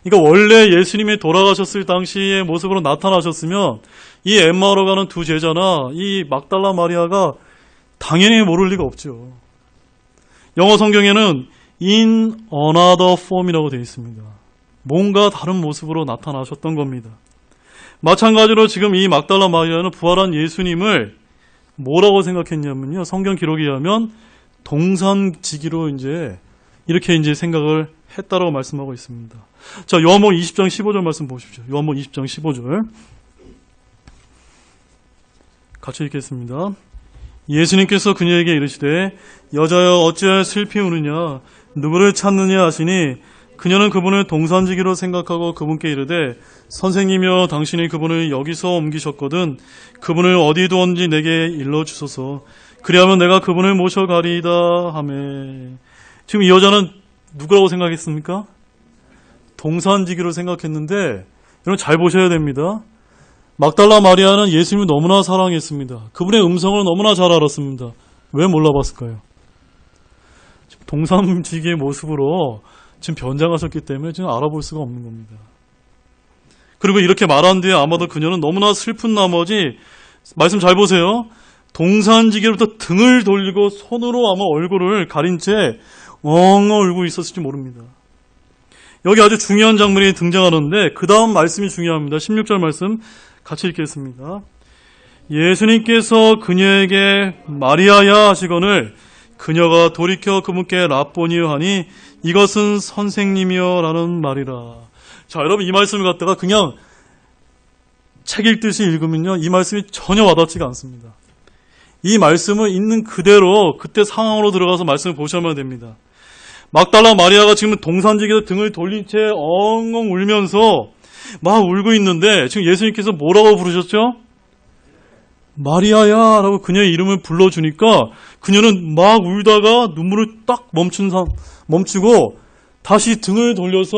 그러니까 원래 예수님이 돌아가셨을 당시의 모습으로 나타나셨으면 이 엠마오로 가는 두 제자나 이 막달라 마리아가 당연히 모를 리가 없죠. 영어 성경에는 in another form이라고 되어 있습니다. 뭔가 다른 모습으로 나타나셨던 겁니다. 마찬가지로 지금 이 막달라 마리아는 부활한 예수님을 뭐라고 생각했냐면요. 성경 기록에 의하면 동산지기로 이렇게 생각을 했다라고 말씀하고 있습니다. 자, 요한복음 20장 15절 말씀 보십시오. 요한복음 20장 15절. 같이 읽겠습니다. 예수님께서 그녀에게 이르시되 여자여 어찌하여 슬피 우느냐 누구를 찾느냐 하시니 그녀는 그분을 동산지기로 생각하고 그분께 이르되 선생님이여 당신이 그분을 여기서 옮기셨거든 그분을 어디 두었는지 내게 일러주소서 그리하면 내가 그분을 모셔가리이다 하매. 지금 이 여자는 누구라고 생각했습니까? 동산지기로 생각했는데 여러분 잘 보셔야 됩니다. 막달라 마리아는 예수님을 너무나 사랑했습니다. 그분의 음성을 너무나 잘 알았습니다. 왜 몰라봤을까요? 동산지기의 모습으로 지금 변장하셨기 때문에 지금 알아볼 수가 없는 겁니다. 그리고 이렇게 말한 뒤에 아마도 그녀는 너무나 슬픈 나머지 말씀 잘 보세요. 동산지기로부터 등을 돌리고 손으로 아마 얼굴을 가린 채 엉엉 울고 있었을지 모릅니다. 여기 아주 중요한 장면이 등장하는데 그 다음 말씀이 중요합니다. 16절 말씀 같이 읽겠습니다. 예수님께서 그녀에게 마리아야 하시거늘 그녀가 돌이켜 그분께 라보니여 하니 이것은 선생님이여 라는 말이라. 자, 여러분 이 말씀을 갖다가 그냥 책 읽듯이 읽으면요 이 말씀이 전혀 와닿지가 않습니다. 이 말씀을 있는 그대로 그때 상황으로 들어가서 말씀을 보셔야만 됩니다. 막달라 마리아가 지금 동산지기에서 등을 돌린 채 엉엉 울면서 막 울고 있는데 지금 예수님께서 뭐라고 부르셨죠? 마리아야 라고 그녀의 이름을 불러주니까 그녀는 막 울다가 눈물을 딱 멈추고 다시 등을 돌려서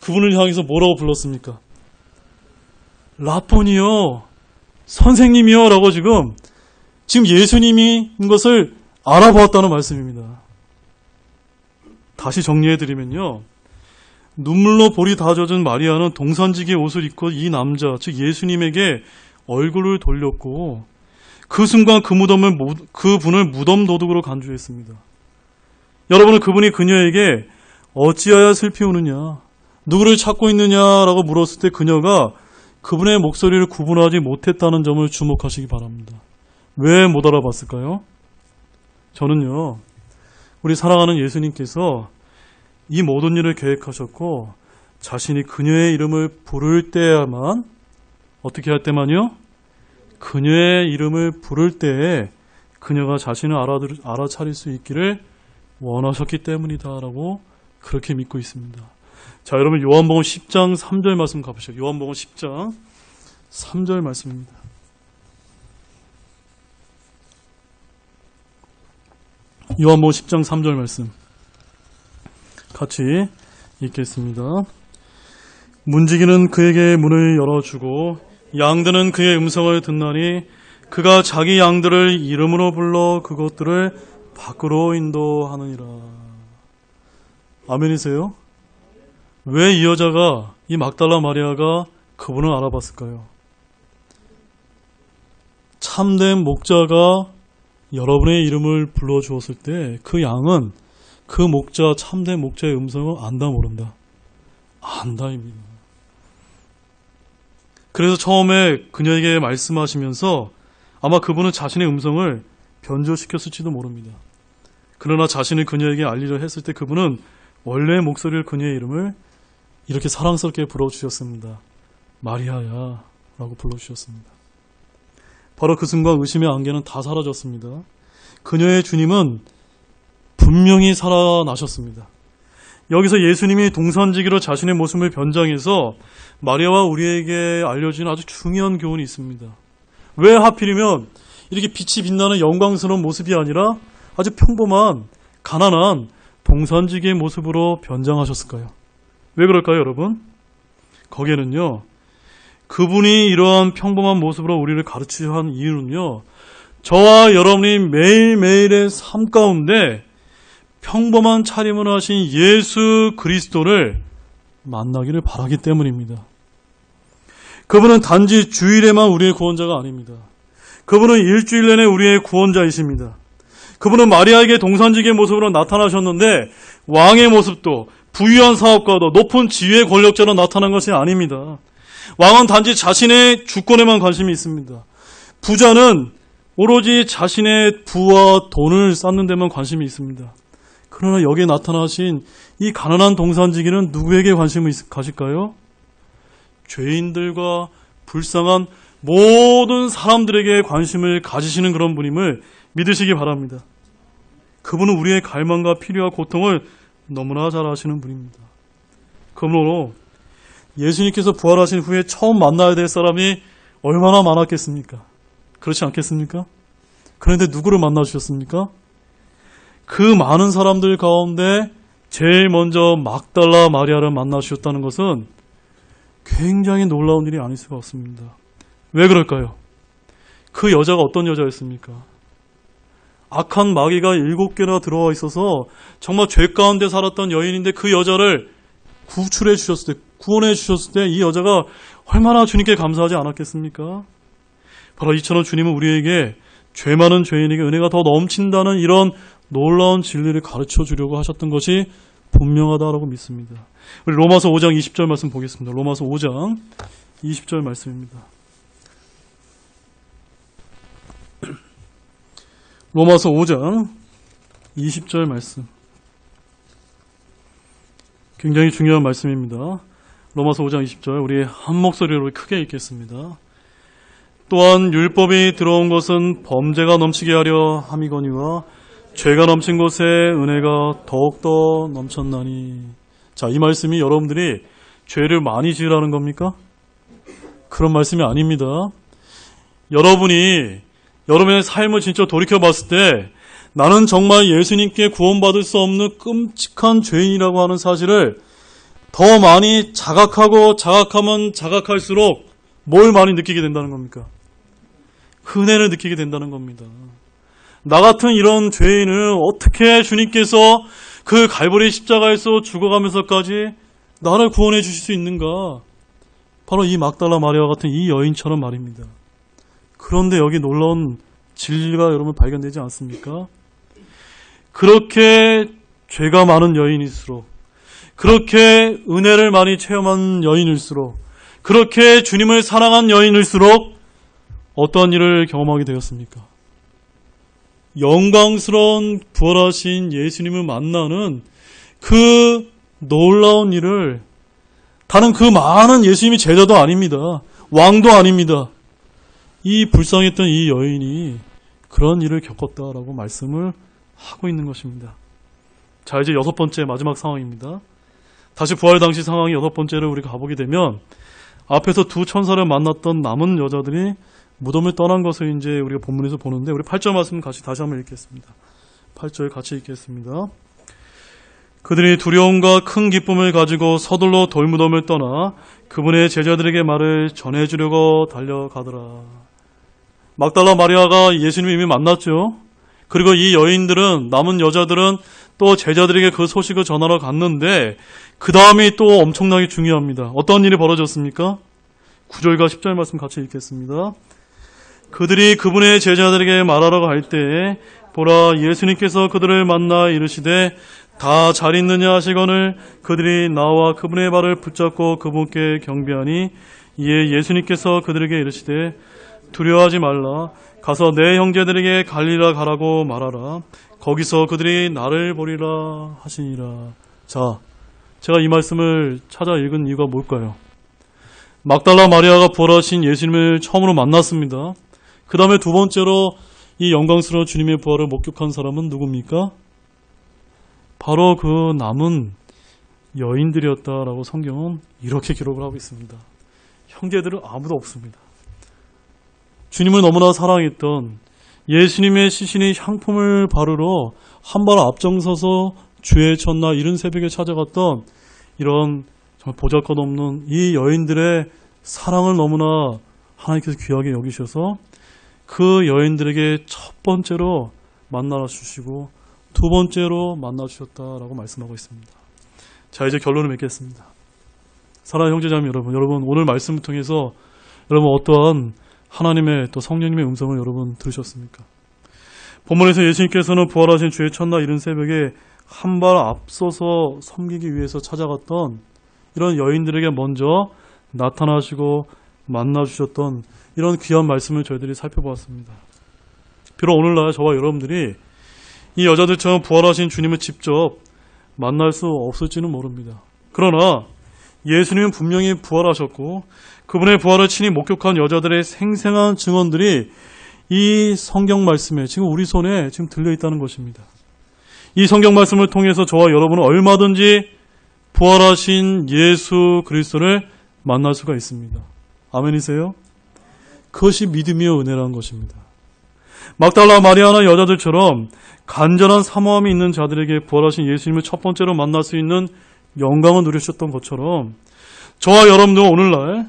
그분을 향해서 뭐라고 불렀습니까? 라보니여 선생님이여 라고 지금 예수님인 것을 알아보았다는 말씀입니다. 다시 정리해드리면요. 눈물로 볼이 다 젖은 마리아는 동산지기의 옷을 입고 이 남자, 즉 예수님에게 얼굴을 돌렸고 그 순간 그분을 무덤 도둑으로 간주했습니다. 여러분은 그분이 그녀에게 어찌하여 슬피 우느냐, 누구를 찾고 있느냐라고 물었을 때 그녀가 그분의 목소리를 구분하지 못했다는 점을 주목하시기 바랍니다. 왜 못 알아봤을까요? 저는요, 우리 사랑하는 예수님께서 이 모든 일을 계획하셨고 자신이 그녀의 이름을 부를 때야만, 어떻게 할 때만요? 그녀의 이름을 부를 때에 그녀가 자신을 알아차릴 수 있기를 원하셨기 때문이다라고 그렇게 믿고 있습니다. 자, 여러분 요한복음 10장 3절 말씀 가보시죠. 요한복음 10장 3절 말씀입니다. 요한복음 10장 3절 말씀 같이 읽겠습니다. 문지기는 그에게 문을 열어주고 양들은 그의 음성을 듣나니 그가 자기 양들을 이름으로 불러 그것들을 밖으로 인도하느니라. 아멘이세요? 왜 이 여자가, 이 막달라 마리아가 그분을 알아봤을까요? 참된 목자가 여러분의 이름을 불러주었을 때 그 양은 그 목자, 참된 목자의 음성을 안다 모른다? 안다입니다. 그래서 처음에 그녀에게 말씀하시면서 아마 그분은 자신의 음성을 변조시켰을지도 모릅니다. 그러나 자신을 그녀에게 알리려 했을 때 그분은 원래의 목소리를 그녀의 이름을 이렇게 사랑스럽게 불러주셨습니다. 마리아야 라고 불러주셨습니다. 바로 그 순간 의심의 안개는 다 사라졌습니다. 그녀의 주님은 분명히 살아나셨습니다. 여기서 예수님이 동산지기로 자신의 모습을 변장해서 마리아와 우리에게 알려진 아주 중요한 교훈이 있습니다. 왜 하필이면 이렇게 빛이 빛나는 영광스러운 모습이 아니라 아주 평범한 가난한 동산지기의 모습으로 변장하셨을까요? 왜 그럴까요, 여러분? 거기에는요, 그분이 이러한 평범한 모습으로 우리를 가르치려 한 이유는요, 저와 여러분이 매일매일의 삶 가운데 평범한 차림을 하신 예수 그리스도를 만나기를 바라기 때문입니다. 그분은 단지 주일에만 우리의 구원자가 아닙니다. 그분은 일주일 내내 우리의 구원자이십니다. 그분은 마리아에게 동산지기의 모습으로 나타나셨는데 왕의 모습도 부유한 사업가도 높은 지위의 권력자로 나타난 것이 아닙니다. 왕은 단지 자신의 주권에만 관심이 있습니다. 부자는 오로지 자신의 부와 돈을 쌓는 데만 관심이 있습니다. 그러나 여기에 나타나신 이 가난한 동산지기는 누구에게 관심을 가실까요? 죄인들과 불쌍한 모든 사람들에게 관심을 가지시는 그런 분임을 믿으시기 바랍니다. 그분은 우리의 갈망과 필요와 고통을 너무나 잘 아시는 분입니다. 그러므로 예수님께서 부활하신 후에 처음 만나야 될 사람이 얼마나 많았겠습니까? 그렇지 않겠습니까? 그런데 누구를 만나 주셨습니까? 그 많은 사람들 가운데 제일 먼저 막달라 마리아를 만나 주셨다는 것은 굉장히 놀라운 일이 아닐 수가 없습니다. 왜 그럴까요? 그 여자가 어떤 여자였습니까? 악한 마귀가 7개나 들어와 있어서 정말 죄 가운데 살았던 여인인데 그 여자를 구출해 주셨을 때, 구원해 주셨을 때 이 여자가 얼마나 주님께 감사하지 않았겠습니까? 바로 이처럼 주님은 우리에게 죄 많은 죄인에게 은혜가 더 넘친다는 이런 놀라운 진리를 가르쳐 주려고 하셨던 것이 분명하다라고 믿습니다. 우리 로마서 5장 20절 말씀 보겠습니다. 로마서 5장 20절 말씀입니다. 로마서 5장 20절 말씀. 굉장히 중요한 말씀입니다. 로마서 5장 20절 우리 한 목소리로 크게 읽겠습니다. 또한 율법이 들어온 것은 범죄가 넘치게 하려 함이거니와 죄가 넘친 곳에 은혜가 더욱더 넘쳤나니. 자, 이 말씀이 여러분들이 죄를 많이 지으라는 겁니까? 그런 말씀이 아닙니다. 여러분이 여러분의 삶을 진짜 돌이켜봤을 때 나는 정말 예수님께 구원받을 수 없는 끔찍한 죄인이라고 하는 사실을 더 많이 자각하고 자각하면 자각할수록 뭘 많이 느끼게 된다는 겁니까? 은혜를 느끼게 된다는 겁니다. 나 같은 이런 죄인을 어떻게 주님께서 그 갈보리 십자가에서 죽어가면서까지 나를 구원해 주실 수 있는가? 바로 이 막달라 마리아와 같은 이 여인처럼 말입니다. 그런데 여기 놀라운 진리가 여러분 발견되지 않습니까? 그렇게 죄가 많은 여인일수록, 그렇게 은혜를 많이 체험한 여인일수록, 그렇게 주님을 사랑한 여인일수록 어떠한 일을 경험하게 되었습니까? 영광스러운 부활하신 예수님을 만나는 그 놀라운 일을 다른 그 많은 예수님이 제자도 아닙니다. 왕도 아닙니다. 이 불쌍했던 이 여인이 그런 일을 겪었다라고 말씀을 하고 있는 것입니다. 자, 이제 6번째 마지막 상황입니다. 다시 부활 당시 상황이 6번째를 우리가 가보게 되면 앞에서 두 천사를 만났던 남은 여자들이 무덤을 떠난 것을 이제 우리가 본문에서 보는데 우리 8절 말씀 다시 한번 읽겠습니다. 8절 같이 읽겠습니다. 그들이 두려움과 큰 기쁨을 가지고 서둘러 돌무덤을 떠나 그분의 제자들에게 말을 전해주려고 달려가더라. 막달라 마리아가 예수님을 이미 만났죠. 그리고 이 여인들은, 남은 여자들은 또 제자들에게 그 소식을 전하러 갔는데 그 다음이 또 엄청나게 중요합니다. 어떤 일이 벌어졌습니까? 9절과 10절 말씀 같이 읽겠습니다. 그들이 그분의 제자들에게 말하러 갈 때에 보라, 예수님께서 그들을 만나 이르시되 다 잘 있느냐 하시거늘 그들이 나와 그분의 발을 붙잡고 그분께 경배하니 이에 예수님께서 그들에게 이르시되 두려워하지 말라. 가서 내 형제들에게 갈리라 가라고 말하라. 거기서 그들이 나를 보리라 하시니라. 자, 제가 이 말씀을 찾아 읽은 이유가 뭘까요? 막달라 마리아가 부활하신 예수님을 처음으로 만났습니다. 그 다음에 두 번째로 이 영광스러운 주님의 부활을 목격한 사람은 누굽니까? 바로 그 남은 여인들이었다라고 성경은 이렇게 기록을 하고 있습니다. 형제들은 아무도 없습니다. 주님을 너무나 사랑했던 예수님의 시신이 향품을 바르러 한 발 앞장서서 주의 첫날 이른 새벽에 찾아갔던 이런 정말 보잘것없는 이 여인들의 사랑을 너무나 하나님께서 귀하게 여기셔서 그 여인들에게 첫 번째로 만나 주시고 두 번째로 만나 주셨다라고 말씀하고 있습니다. 자, 이제 결론을 맺겠습니다. 사랑하는 형제자매 여러분 오늘 말씀을 통해서 여러분 어떠한 하나님의 또 성령님의 음성을 여러분 들으셨습니까? 본문에서 예수님께서는 부활하신 주의 첫날 이른 새벽에 한 발 앞서서 섬기기 위해서 찾아갔던 이런 여인들에게 먼저 나타나시고 만나주셨던 이런 귀한 말씀을 저희들이 살펴보았습니다. 비록 오늘날 저와 여러분들이 이 여자들처럼 부활하신 주님을 직접 만날 수 없을지는 모릅니다. 그러나 예수님은 분명히 부활하셨고 그분의 부활을 친히 목격한 여자들의 생생한 증언들이 이 성경 말씀에 지금 우리 손에 지금 들려있다는 것입니다. 이 성경 말씀을 통해서 저와 여러분은 얼마든지 부활하신 예수 그리스도를 만날 수가 있습니다. 아멘이세요? 그것이 믿음이요 은혜라는 것입니다. 막달라 마리아나 여자들처럼 간절한 사모함이 있는 자들에게 부활하신 예수님을 첫 번째로 만날 수 있는 영광을 누리셨던 것처럼 저와 여러분도 오늘날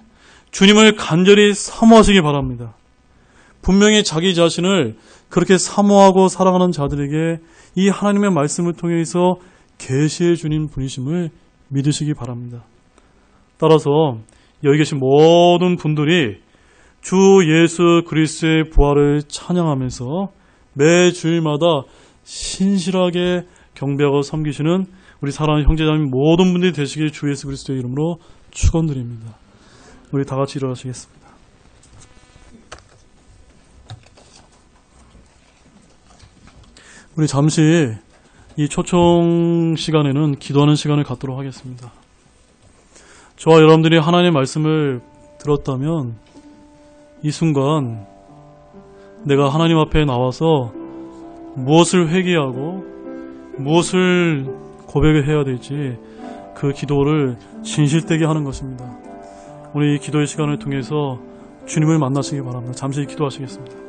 주님을 간절히 사모하시기 바랍니다. 분명히 자기 자신을 그렇게 사모하고 사랑하는 자들에게 이 하나님의 말씀을 통해서 계시해 주님 분이심을 믿으시기 바랍니다. 따라서 여기 계신 모든 분들이 주 예수 그리스도의 부활을 찬양하면서 매 주일마다 신실하게 경배하고 섬기시는 우리 사랑하는 형제자매 모든 분들이 되시길 주 예수 그리스도의 이름으로 축원드립니다. 우리 다 같이 일어나시겠습니다. 우리 잠시 이 초청 시간에는 기도하는 시간을 갖도록 하겠습니다. 저와 여러분들이 하나님의 말씀을 들었다면 이 순간 내가 하나님 앞에 나와서 무엇을 회개하고 무엇을 고백을 해야 될지 그 기도를 진실되게 하는 것입니다. 우리 이 기도의 시간을 통해서 주님을 만나시기 바랍니다. 잠시 기도하시겠습니다.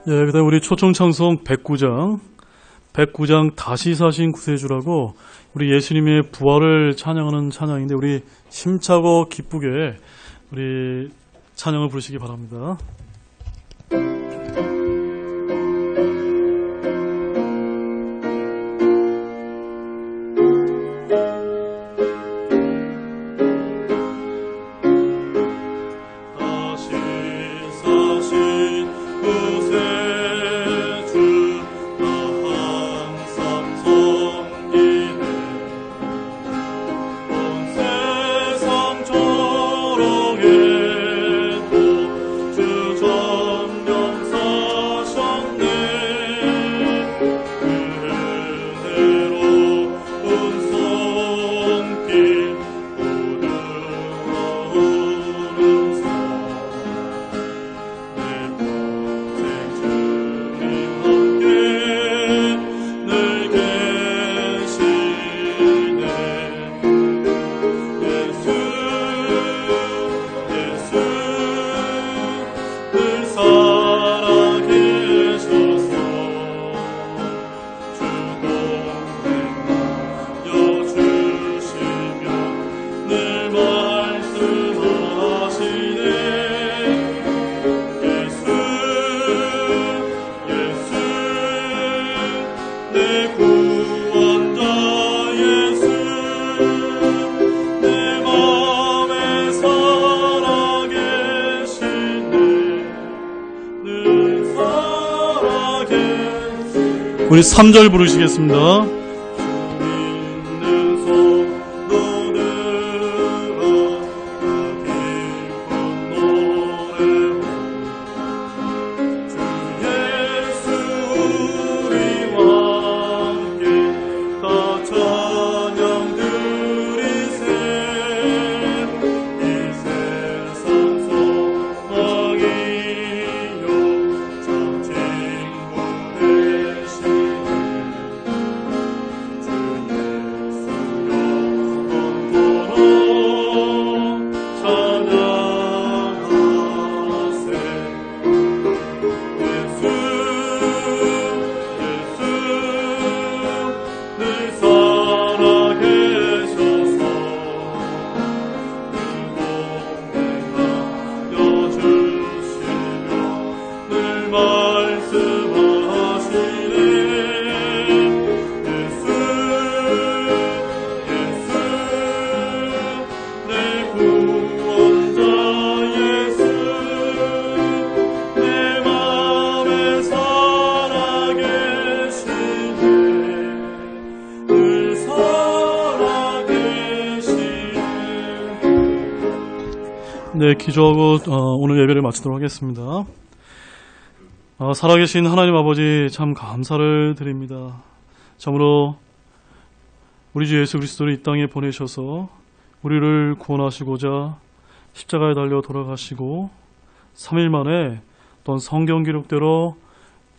예, 그다음 우리 초청창송 109장 다시 사신 구세주라고 우리 예수님의 부활을 찬양하는 찬양인데 우리 힘차고 기쁘게 우리 찬양을 부르시기 바랍니다. 우리 3절 부르시겠습니다. 네, 기도하고 오늘 예배를 마치도록 하겠습니다. 살아계신 하나님 아버지 참 감사를 드립니다. 참으로 우리 주 예수 그리스도를 이 땅에 보내셔서 우리를 구원하시고자 십자가에 달려 돌아가시고 3일 만에 또한 성경 기록대로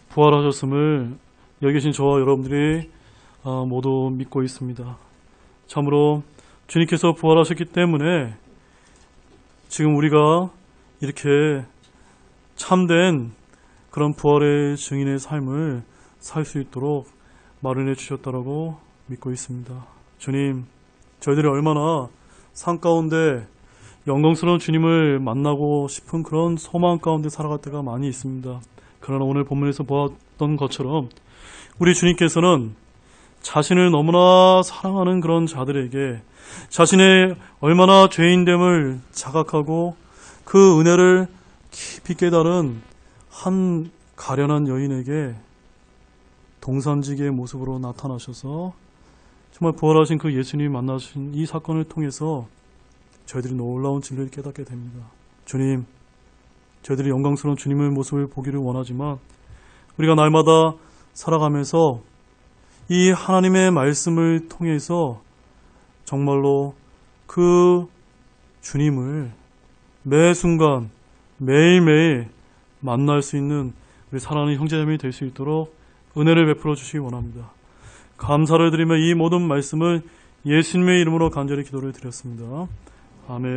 부활하셨음을 여기 계신 저와 여러분들이 모두 믿고 있습니다. 참으로 주님께서 부활하셨기 때문에 지금 우리가 이렇게 참된 그런 부활의 증인의 삶을 살 수 있도록 마련해 주셨다라고 믿고 있습니다. 주님, 저희들이 얼마나 삶 가운데 영광스러운 주님을 만나고 싶은 그런 소망 가운데 살아갈 때가 많이 있습니다. 그러나 오늘 본문에서 보았던 것처럼 우리 주님께서는 자신을 너무나 사랑하는 그런 자들에게 자신의 얼마나 죄인됨을 자각하고 그 은혜를 깊이 깨달은 한 가련한 여인에게 동산지기의 모습으로 나타나셔서 정말 부활하신 그 예수님이 만나신 이 사건을 통해서 저희들이 놀라운 진리를 깨닫게 됩니다. 주님, 저희들이 영광스러운 주님의 모습을 보기를 원하지만 우리가 날마다 살아가면서 이 하나님의 말씀을 통해서 정말로 그 주님을 매 순간 매일매일 만날 수 있는 우리 사랑하는 형제자매이 될 수 있도록 은혜를 베풀어 주시기 원합니다. 감사를 드리며 이 모든 말씀을 예수님의 이름으로 간절히 기도를 드렸습니다. 아멘.